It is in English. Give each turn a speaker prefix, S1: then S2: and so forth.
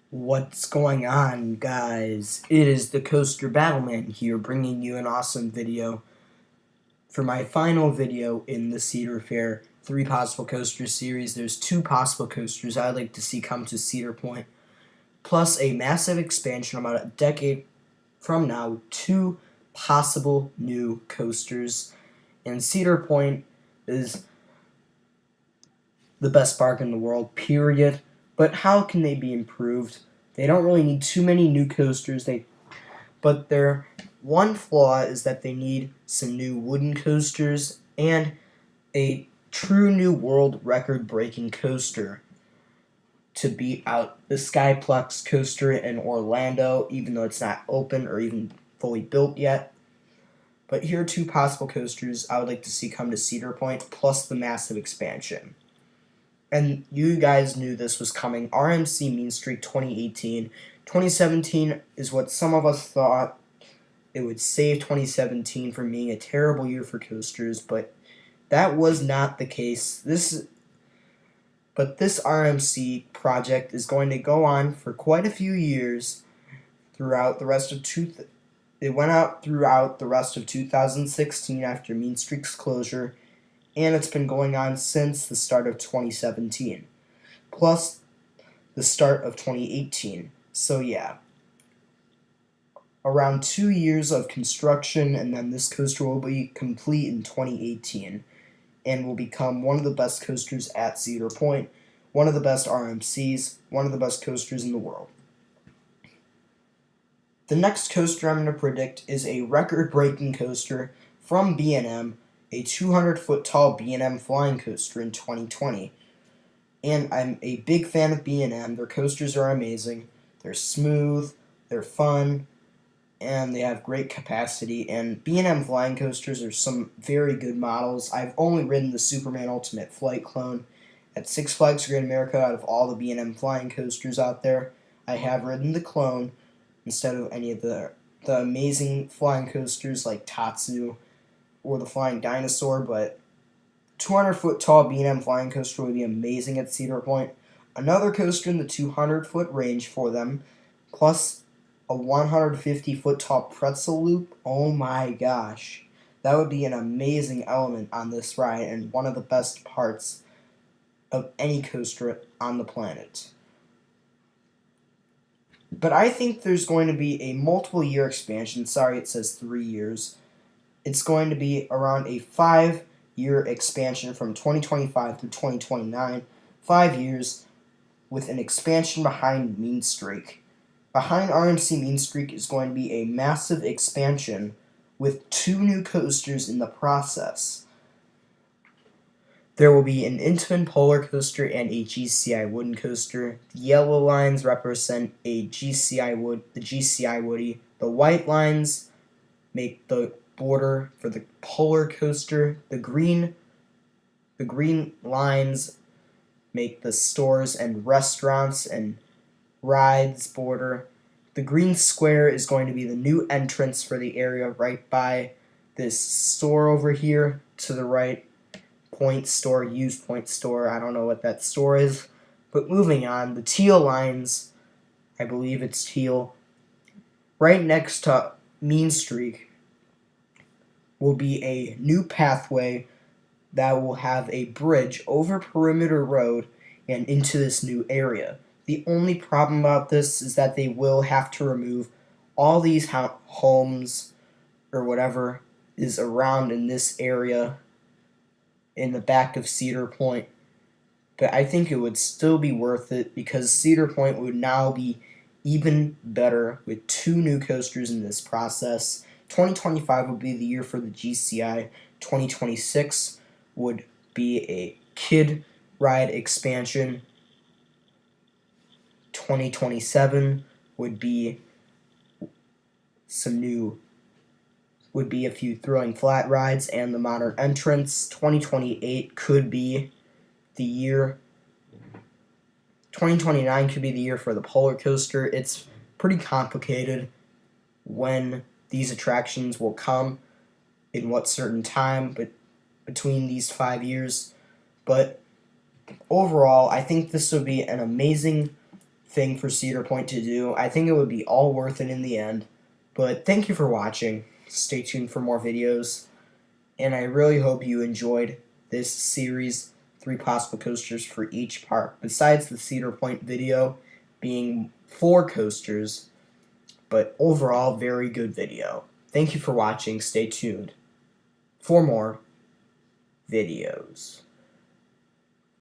S1: What's going on, guys? It is the Coaster Battleman here, bringing you an awesome video for my final video in the Cedar Fair 3 Possible Coasters series. There's 2 possible coasters I'd like to see come to Cedar Point, plus a massive expansion about a decade from now, 2 possible new coasters. And Cedar Point is the best park in the world, period. But how can they be improved? They don't really need too many new coasters. But their one flaw is that they need some new wooden coasters and a true new world record-breaking coaster to beat out the Skyplex coaster in Orlando, even though it's not open or even fully built yet. But here are 2 possible coasters I would like to see come to Cedar Point, plus the massive expansion. And you guys knew this was coming. RMC Mean Streak 2018. 2017 is what some of us thought it would save 2017 from being a terrible year for coasters, but that was not the case. This RMC project is going to go on for quite a few years throughout the rest of it went out throughout the rest of 2016 after Mean Streak's closure, and it's been going on since the start of 2017, plus the start of 2018. So yeah, around 2 years of construction, and then this coaster will be complete in 2018 and will become one of the best coasters at Cedar Point, one of the best RMCs, one of the best coasters in the world. The next coaster I'm going to predict is a record-breaking coaster from B&M, a 200-foot tall B&M flying coaster in 2020. And I'm a big fan of B&M. Their coasters are amazing. They're smooth, they're fun, and they have great capacity. And B&M flying coasters are some very good models. I've only ridden the Superman Ultimate Flight Clone at Six Flags Great America out of all the B&M flying coasters out there. I have ridden the Clone instead of any of the amazing flying coasters like Tatsu or the Flying Dinosaur, but 200-foot tall B&M flying coaster would be amazing at Cedar Point. Another coaster in the 200-foot range for them, plus a 150-foot tall pretzel loop. Oh my gosh. That would be an amazing element on this ride and one of the best parts of any coaster on the planet. But I think there's going to be a multiple-year expansion. Sorry, it says 3 years. It's going to be around a 5-year expansion from 2025 through 2029. 5 years with an expansion behind Mean Streak. Behind RMC Mean Streak is going to be a massive expansion with 2 new coasters in the process. There will be an Intamin Polar Coaster and a GCI Wooden Coaster. The yellow lines represent the GCI Woody. The white lines make the border for the Polar Coaster. The green lines make the stores and restaurants and rides border. The green square is going to be the new entrance for the area right by this store over here to the right. Point store, used point store, I don't know what that store is. But moving on, the teal lines, I believe it's teal, right next to Mean Streak will be a new pathway that will have a bridge over Perimeter Road and into this new area. The only problem about this is that they will have to remove all these homes or whatever is around in this area in the back of Cedar Point. But I think it would still be worth it because Cedar Point would now be even better with 2 new coasters in this process. 2025 would be the year for the GCI. 2026 would be a kid ride expansion. 2027 would be a few throwing flat rides and the modern entrance. 2028 could be the year. 2029 could be the year for the Polar Coaster. It's pretty complicated when these attractions will come in what certain time, but between these 5 years. But overall, I think this would be an amazing thing for Cedar Point to do. I think it would be all worth it in the end. But thank you for watching. Stay tuned for more videos. And I really hope you enjoyed this series, 3 possible coasters for each park, besides the Cedar Point video being 4 coasters, but overall very good video. Thank you for watching. Stay tuned for more videos.